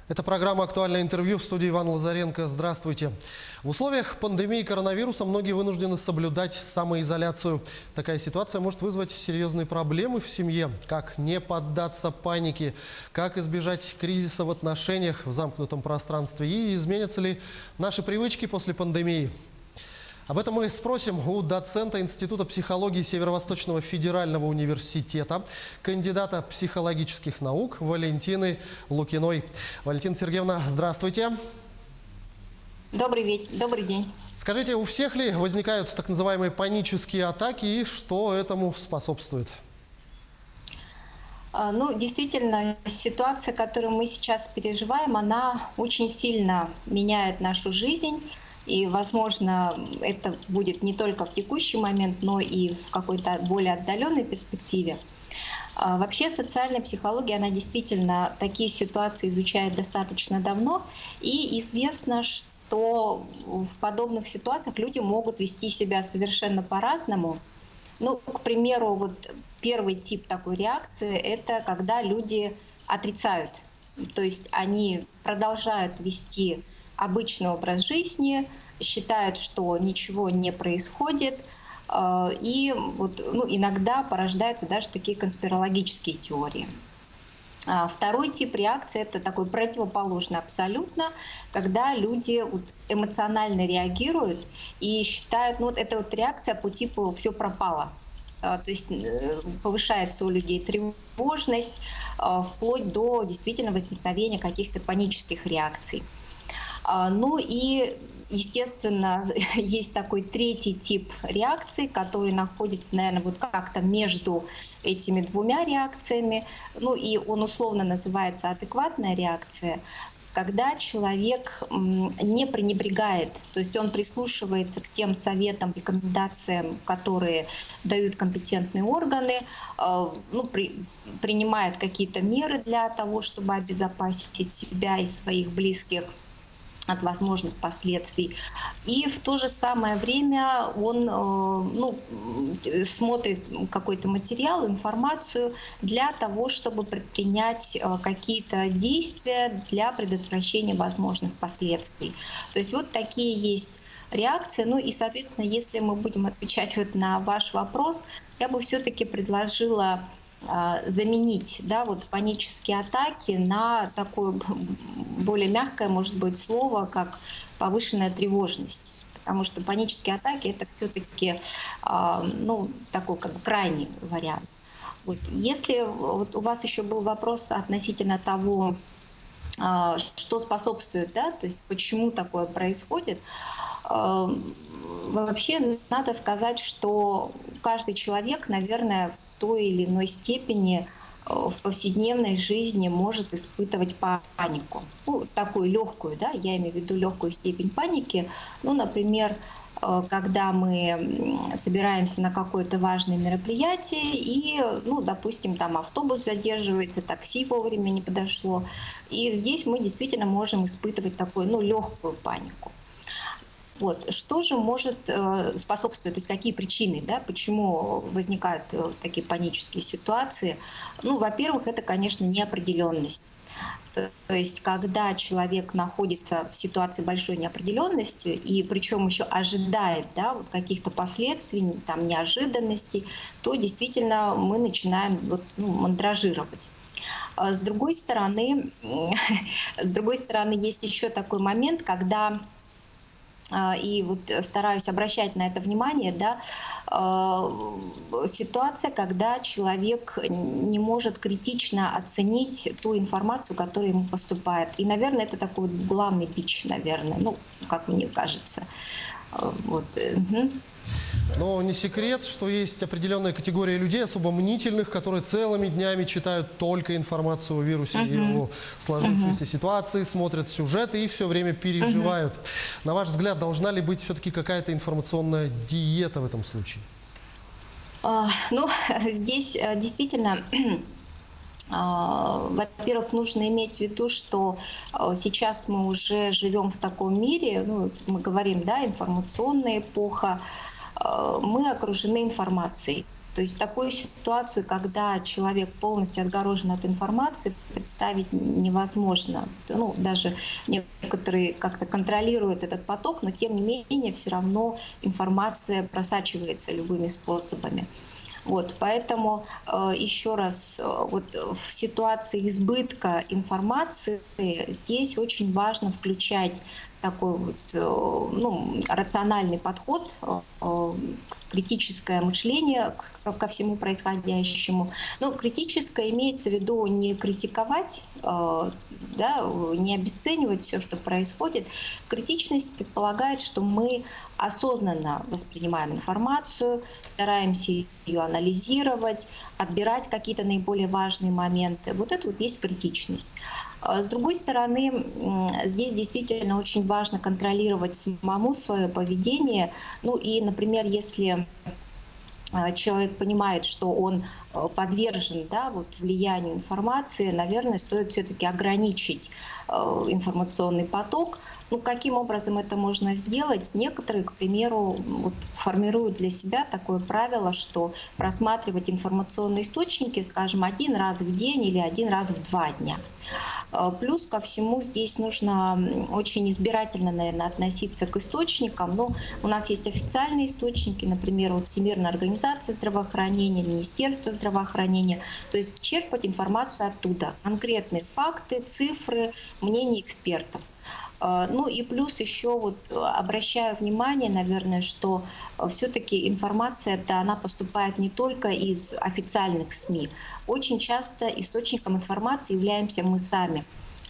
Это программа «Актуальное интервью», в студии Иван Лазаренко. Здравствуйте. В условиях пандемии коронавируса многие вынуждены соблюдать самоизоляцию. Такая ситуация может вызвать серьезные проблемы в семье. Как не поддаться панике, как избежать кризиса в отношениях в замкнутом пространстве и изменятся ли наши привычки после пандемии. Об этом мы спросим у доцента Института психологии Северо-Восточного федерального университета, кандидата психологических наук Валентины Лукиной. Валентина Сергеевна, здравствуйте. Добрый день. Скажите, у всех ли возникают так называемые панические атаки и что этому способствует? Ну, действительно, ситуация, которую мы сейчас переживаем, она очень сильно меняет нашу жизнь. И, возможно, это будет не только в текущий момент, но и в какой-то более отдаленной перспективе. Вообще социальная психология, она действительно такие ситуации изучает достаточно давно. И известно, что в подобных ситуациях люди могут вести себя совершенно по-разному. Ну, к примеру, вот первый тип такой реакции — это когда люди отрицают. То есть они продолжают вести обычный образ жизни, считают, что ничего не происходит, и вот, иногда порождаются даже такие конспирологические теории. Второй тип реакции — это такой противоположный абсолютно, когда люди эмоционально реагируют и считают, это вот реакция по типу «все пропало». То есть повышается у людей тревожность, вплоть до действительно возникновения каких-то панических реакций. Ну и, естественно, есть такой третий тип реакции, который находится, наверное, вот как-то между этими двумя реакциями. Ну и он условно называется адекватная реакция, когда человек не пренебрегает, то есть он прислушивается к тем советам, рекомендациям, которые дают компетентные органы, принимает какие-то меры для того, чтобы обезопасить себя и своих близких от возможных последствий. И в то же самое время он смотрит какой-то материал, информацию для того, чтобы предпринять какие-то действия для предотвращения возможных последствий. То есть вот такие есть реакции. Ну и, соответственно, если мы будем отвечать на ваш вопрос, я бы все-таки предложила заменить панические атаки на такое более мягкое, может быть, слово, как повышенная тревожность. Потому что панические атаки — это все-таки такой как бы крайний вариант. Если у вас еще был вопрос относительно того, что способствует, то есть почему такое происходит, вообще надо сказать, что каждый человек, наверное, в той или иной степени в повседневной жизни может испытывать панику. Такую легкую, я имею в виду легкую степень паники. Например, когда мы собираемся на какое-то важное мероприятие и, допустим, там автобус задерживается, такси вовремя не подошло. И здесь мы действительно можем испытывать такую, легкую панику. Что же может способствовать, то есть какие причины, почему возникают такие панические ситуации? Во-первых, это, конечно, неопределенность. То есть когда человек находится в ситуации большой неопределенности и причем еще ожидает каких-то последствий, неожиданностей, то действительно мы начинаем мандражировать. С другой стороны, есть еще такой момент, когда и стараюсь обращать на это внимание, ситуация, когда человек не может критично оценить ту информацию, которая ему поступает. И, наверное, это такой главный бич, наверное, как мне кажется. Но не секрет, что есть определенная категория людей, особо мнительных, которые целыми днями читают только информацию о вирусе и о сложившейся ситуации, смотрят сюжеты и все время переживают. На ваш взгляд, должна ли быть все-таки какая-то информационная диета в этом случае? Здесь действительно... Во-первых, нужно иметь в виду, что сейчас мы уже живем в таком мире, мы говорим, информационная эпоха, мы окружены информацией. То есть такую ситуацию, когда человек полностью отгорожен от информации, представить невозможно. Ну, даже некоторые как-то контролируют этот поток, но тем не менее все равно информация просачивается любыми способами. Вот, поэтому еще раз, вот в ситуации избытка информации здесь очень важно включать такой вот, ну, рациональный подход, критическое мышление ко всему происходящему. Но критическое имеется в виду не критиковать, да, не обесценивать все, что происходит. Критичность предполагает, что мы осознанно воспринимаем информацию, стараемся ее анализировать, отбирать какие-то наиболее важные моменты. Вот это вот есть критичность. С другой стороны, здесь действительно очень важно контролировать самому свое поведение. Ну и, например, если человек понимает, что он подвержен, да, вот, влиянию информации, наверное, стоит все-таки ограничить информационный поток. Ну, каким образом это можно сделать? Некоторые, к примеру, вот, формируют для себя такое правило, что просматривать информационные источники, скажем, 1 раз в день или 1 раз в 2 дня. Плюс ко всему здесь нужно очень избирательно, наверное, относиться к источникам. Ну, у нас есть официальные источники, например, вот Всемирная организация здравоохранения, Министерство здравоохранения. То есть черпать информацию оттуда. Конкретные факты, цифры, мнения экспертов. Ну и плюс еще вот обращаю внимание, наверное, что все-таки информация-то она поступает не только из официальных СМИ. Очень часто источником информации являемся мы сами.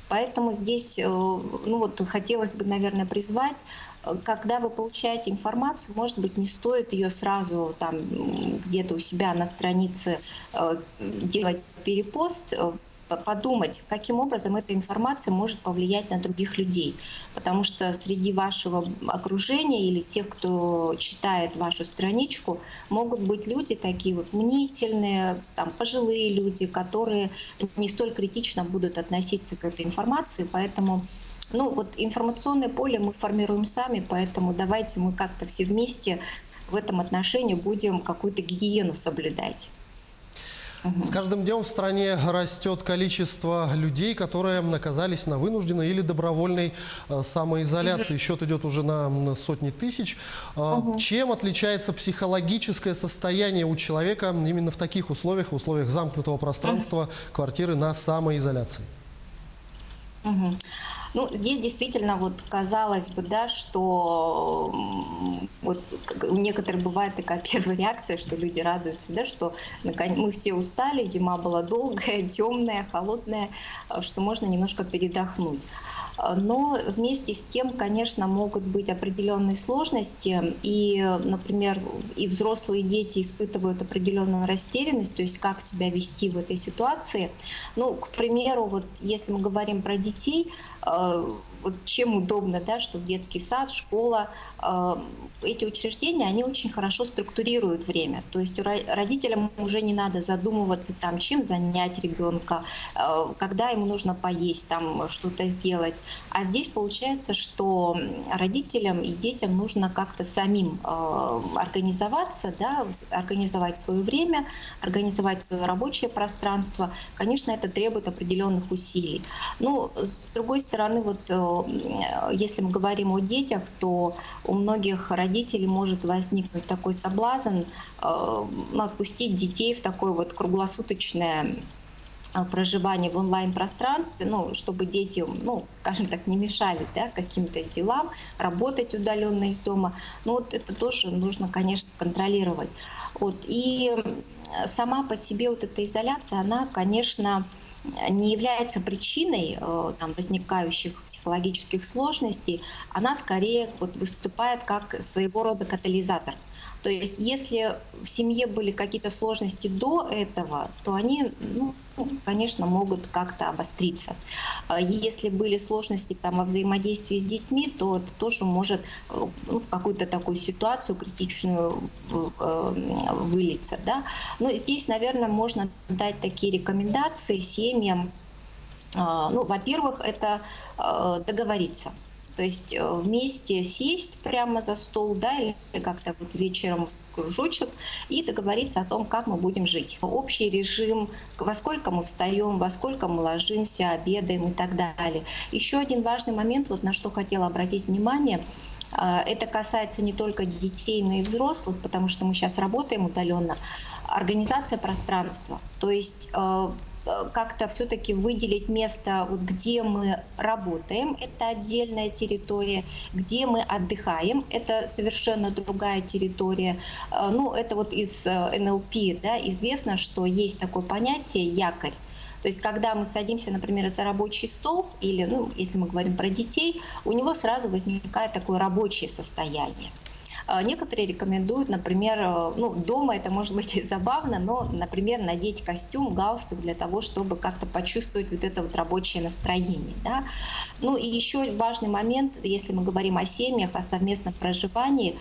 Поэтому здесь, ну вот, хотелось бы, наверное, призвать, когда вы получаете информацию, может быть, не стоит ее сразу там где-то у себя на странице делать перепост, подумать, каким образом эта информация может повлиять на других людей. Потому что среди вашего окружения или тех, кто читает вашу страничку, могут быть люди такие вот мнительные, там, пожилые люди, которые не столь критично будут относиться к этой информации. Поэтому ну, вот информационное поле мы формируем сами, поэтому давайте мы как-то все вместе в этом отношении будем какую-то гигиену соблюдать. С каждым днем в стране растет количество людей, которые оказались на вынужденной или добровольной самоизоляции. Счет идет уже на сотни тысяч. Чем отличается психологическое состояние у человека именно в таких условиях, в условиях замкнутого пространства, квартиры на самоизоляции? Ну, здесь действительно, вот, казалось бы, да, что вот, у некоторых бывает такая первая реакция, что люди радуются, да, что мы все устали, зима была долгая, темная, холодная, что можно немножко передохнуть. Но вместе с тем, конечно, могут быть определенные сложности, и, например, и взрослые дети испытывают определенную растерянность, то есть как себя вести в этой ситуации. Ну, к примеру, вот если мы говорим про детей, вот чем удобно, да, что детский сад, школа, эти учреждения, они очень хорошо структурируют время. То есть родителям уже не надо задумываться, там, чем занять ребенка, когда ему нужно поесть, там, что-то сделать. А здесь получается, что родителям и детям нужно как-то самим организоваться, да, организовать свое время, организовать свое рабочее пространство. Конечно, это требует определенных усилий. Но, с другой стороны, вот, если мы говорим о детях, то у многих родителей может возникнуть такой соблазн отпустить детей в такое вот круглосуточное проживание в онлайн-пространстве, ну, чтобы дети, ну, скажем так, не мешали, да, каким-то делам, работать удаленно из дома. Ну, вот это тоже нужно, конечно, контролировать. Вот. И сама по себе вот эта изоляция, она, конечно, не является причиной там, возникающих психологических сложностей, она скорее вот, выступает как своего рода катализатор. То есть если в семье были какие-то сложности до этого, то они, ну, конечно, могут как-то обостриться. Если были сложности там, во взаимодействии с детьми, то это тоже может ну, в какую-то такую ситуацию критичную вылиться. Да? Но здесь, наверное, можно дать такие рекомендации семьям. Ну, во-первых, это договориться. То есть вместе сесть прямо за стол, да, или как-то вот вечером в кружочек и договориться о том, как мы будем жить. Общий режим, во сколько мы встаем, во сколько мы ложимся, обедаем и так далее. Еще один важный момент, вот на что хотела обратить внимание, это касается не только детей, но и взрослых, потому что мы сейчас работаем удаленно. Организация пространства. То есть как-то все-таки выделить место, вот где мы работаем, это отдельная территория, где мы отдыхаем, это совершенно другая территория. Ну, это вот из НЛП, да, известно, что есть такое понятие якорь. То есть, когда мы садимся, например, за рабочий стол, или, ну, если мы говорим про детей, у него сразу возникает такое рабочее состояние. Некоторые рекомендуют, например, ну, дома это может быть и забавно, но, например, надеть костюм, галстук для того, чтобы как-то почувствовать вот это вот рабочее настроение. Да? Ну и еще важный момент, если мы говорим о семьях, о совместном проживании,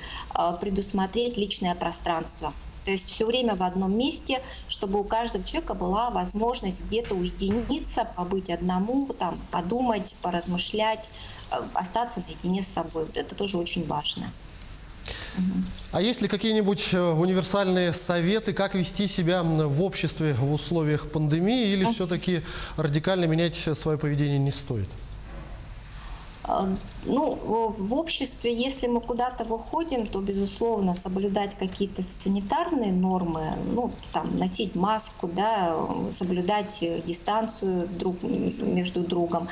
предусмотреть личное пространство. То есть все время в одном месте, чтобы у каждого человека была возможность где-то уединиться, побыть одному, там, подумать, поразмышлять, остаться наедине с собой. Вот это тоже очень важно. А есть ли какие-нибудь универсальные советы, как вести себя в обществе в условиях пандемии, или все-таки радикально менять свое поведение не стоит? Ну, в обществе, если мы куда-то выходим, то, безусловно, соблюдать какие-то санитарные нормы, ну, там, носить маску, да, соблюдать дистанцию между другом.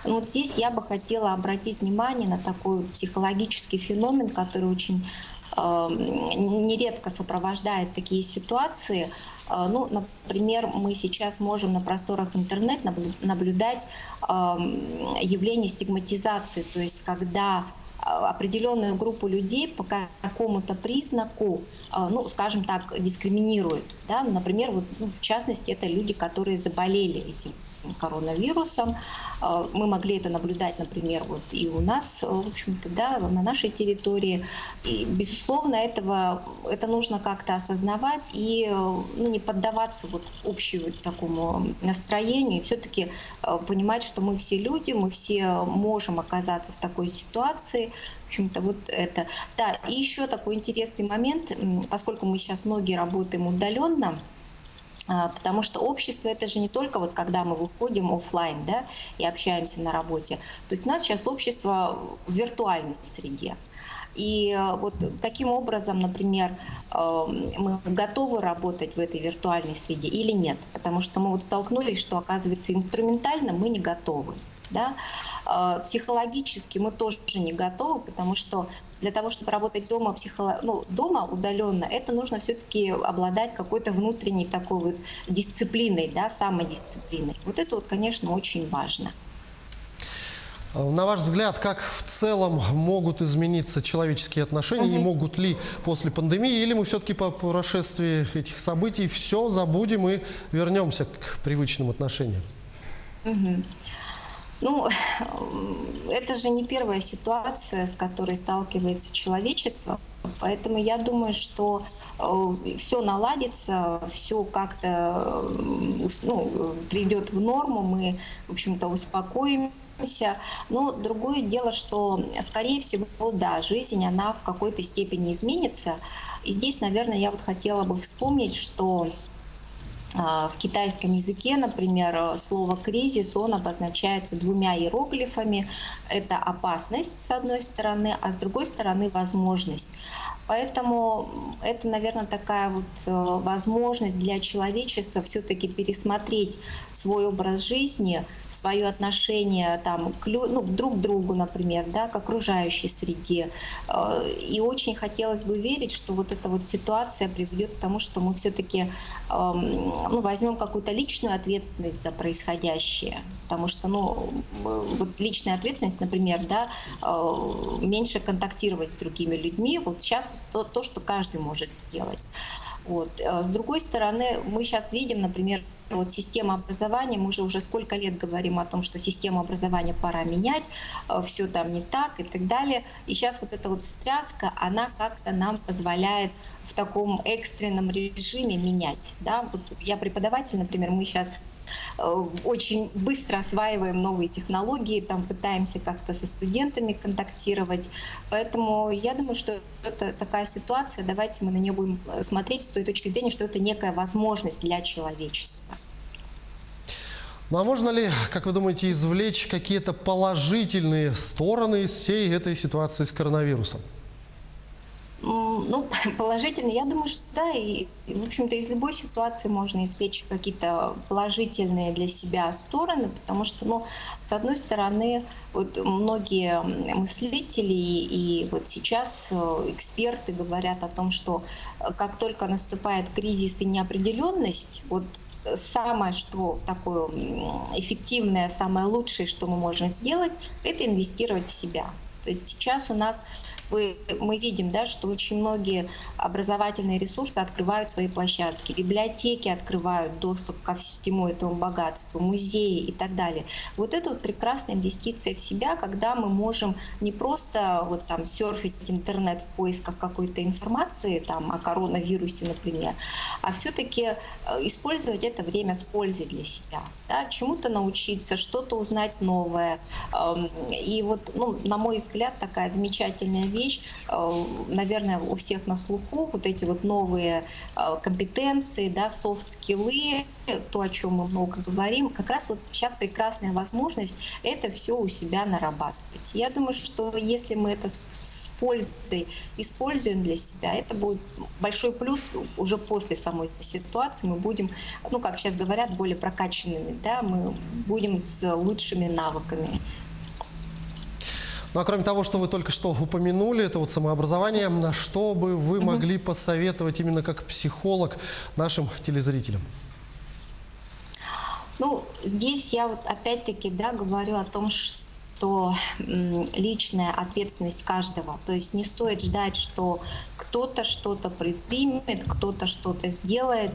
Но вот здесь я бы хотела обратить внимание на такой психологический феномен, который очень нередко сопровождает такие ситуации. Ну, например, мы сейчас можем на просторах интернета наблюдать явление стигматизации, то есть когда определенную группу людей по какому-то признаку, ну, скажем так, дискриминируют. Да? Например, вот, ну, в частности, это люди, которые заболели этим коронавирусом. Мы могли это наблюдать, например, вот и у нас, в общем-то, да, на нашей территории. И, безусловно, это нужно как-то осознавать и, ну, не поддаваться вот общему такому настроению, и все-таки понимать, что мы все люди, мы все можем оказаться в такой ситуации. В общем-то, вот это. Да, и еще такой интересный момент, поскольку мы сейчас многие работаем удаленно, потому что общество — это же не только вот когда мы выходим офлайн, да, и общаемся на работе. То есть у нас сейчас общество в виртуальной среде. И вот каким образом, например, мы готовы работать в этой виртуальной среде или нет? Потому что мы вот столкнулись, что, оказывается, инструментально мы не готовы. Да? Психологически мы тоже не готовы, потому что для того, чтобы работать дома, дома удаленно, это нужно все-таки обладать какой-то внутренней такой вот дисциплиной, да, самодисциплиной. Вот это вот, конечно, очень важно. На ваш взгляд, как в целом могут измениться человеческие отношения и могут ли после пандемии, или мы все-таки по прошествии этих событий все забудем и вернемся к привычным отношениям? Ну, это же не первая ситуация, с которой сталкивается человечество, поэтому я думаю, что все наладится, все как-то, ну, придет в норму, мы, в общем-то, успокоимся. Но другое дело, что, скорее всего, да, жизнь, она в какой-то степени изменится. И здесь, наверное, я вот хотела бы вспомнить, что в китайском языке, например, слово «кризис», он обозначается двумя иероглифами. Это опасность, с одной стороны, а с другой стороны — возможность. Поэтому это, наверное, такая вот возможность для человечества все-таки пересмотреть свой образ жизни, свое отношение там, друг к другу, например, да, к окружающей среде. И очень хотелось бы верить, что вот эта вот ситуация приведет к тому, что мы все-таки возьмем какую-то личную ответственность за происходящее. Потому что вот личная ответственность, например, да, меньше контактировать с другими людьми. Вот сейчас то, что каждый может сделать. Вот. С другой стороны, мы сейчас видим, например, вот система образования, мы уже сколько лет говорим о том, что систему образования пора менять, все там не так и так далее. И сейчас вот эта вот встряска, она как-то нам позволяет в таком экстренном режиме менять. Да? Вот я преподаватель, например, мы сейчас очень быстро осваиваем новые технологии, там пытаемся как-то со студентами контактировать. Поэтому я думаю, что это такая ситуация, давайте мы на нее будем смотреть с той точки зрения, что это некая возможность для человечества. Ну а можно ли, как вы думаете, извлечь какие-то положительные стороны из всей этой ситуации с коронавирусом? Ну, положительно, я думаю, что да, и, в общем-то, из любой ситуации можно извлечь какие-то положительные для себя стороны, потому что, ну, с одной стороны, вот многие мыслители и вот сейчас эксперты говорят о том, что как только наступает кризис и неопределенность, вот самое, что такое эффективное, самое лучшее, что мы можем сделать, это инвестировать в себя. То есть сейчас у нас мы видим, да, что очень многие образовательные ресурсы открывают свои площадки, библиотеки открывают доступ ко всему этому богатству, музеи и так далее. Вот это вот прекрасная инвестиция в себя, когда мы можем не просто вот там серфить интернет в поисках какой-то информации там, о коронавирусе, например, а все-таки использовать это время с пользой для себя, да, чему-то научиться, что-то узнать новое. И вот, ну, на мой взгляд, такая замечательная вещь, наверное, у всех на слуху, вот эти вот новые компетенции, да, софт-скиллы, то, о чем мы много говорим, как раз вот сейчас прекрасная возможность это все у себя нарабатывать. Я думаю, что если мы это с пользой используем для себя, это будет большой плюс уже после самой ситуации. Мы будем, ну, как сейчас говорят, более прокачанными, да, мы будем с лучшими навыками. Ну а кроме того, что вы только что упомянули, это вот самообразование, что бы вы могли посоветовать именно как психолог нашим телезрителям? Ну, здесь я вот опять-таки, да, говорю о том, что личная ответственность каждого. То есть не стоит ждать, что кто-то что-то предпримет, кто-то что-то сделает.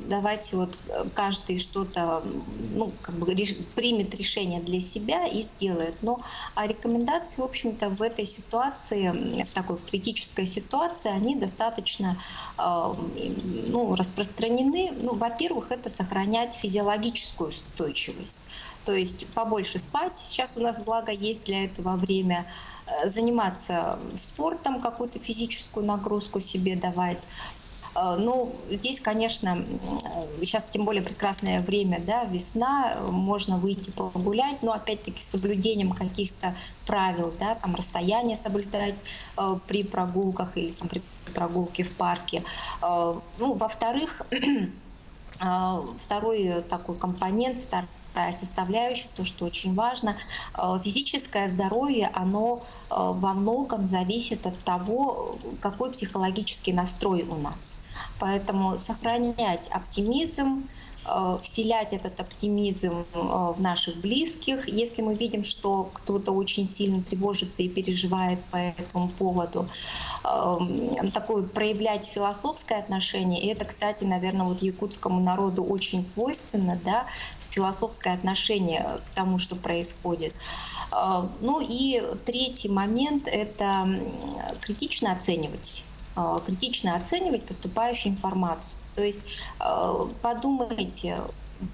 Давайте вот каждый что-то, ну, как бы примет решение для себя и сделает. Но рекомендации, в общем-то, в этой ситуации, в такой критической ситуации, они достаточно ну, распространены. Ну, во-первых, это сохранять физиологическую устойчивость. То есть побольше спать. Сейчас у нас, благо, есть для этого время. Заниматься спортом, какую-то физическую нагрузку себе давать. Ну, здесь, конечно, сейчас тем более прекрасное время, да, весна, можно выйти погулять, но опять-таки с соблюдением каких-то правил, да, там расстояние соблюдать при прогулках или там, при прогулке в парке. Ну, во-вторых, второй такой компонент, вторая составляющая, то, что очень важно, физическое здоровье, оно во многом зависит от того, какой психологический настрой у нас. Поэтому сохранять оптимизм, вселять этот оптимизм в наших близких. Если мы видим, что кто-то очень сильно тревожится и переживает по этому поводу, такое проявлять философское отношение. И это, кстати, наверное, вот якутскому народу очень свойственно, да, философское отношение к тому, что происходит. Ну и третий момент — это критично оценивать поступающую информацию. То есть подумайте,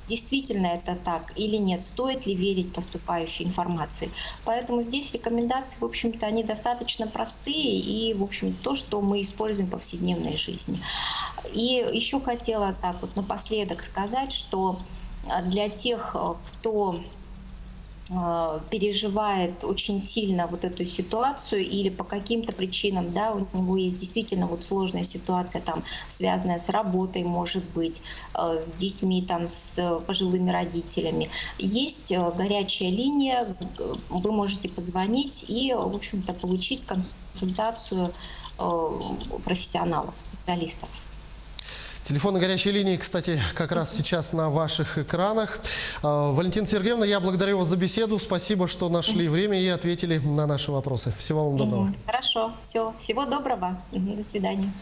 действительно это так или нет, стоит ли верить поступающей информации. Поэтому здесь рекомендации, в общем-то, они достаточно простые и, в общем, то, что мы используем в повседневной жизни. И еще хотела так вот напоследок сказать, что для тех, кто переживает очень сильно вот эту ситуацию или по каким-то причинам, да, у него есть действительно вот сложная ситуация, там, связанная с работой, может быть, с детьми, там, с пожилыми родителями. Есть горячая линия, вы можете позвонить и, в общем-то, получить консультацию профессионалов, специалистов. Телефоны горячей линии, кстати, как раз сейчас на ваших экранах. Валентина Сергеевна, я благодарю вас за беседу. Спасибо, что нашли время и ответили на наши вопросы. Всего вам доброго. Хорошо, все. Всего доброго. До свидания.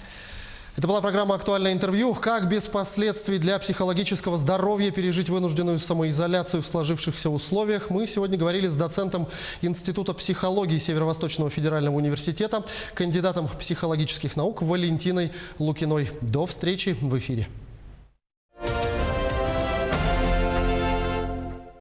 Это была программа «Актуальное интервью». Как без последствий для психологического здоровья пережить вынужденную самоизоляцию в сложившихся условиях, мы сегодня говорили с доцентом Института психологии Северо-Восточного федерального университета, кандидатом психологических наук Валентиной Лукиной. До встречи в эфире.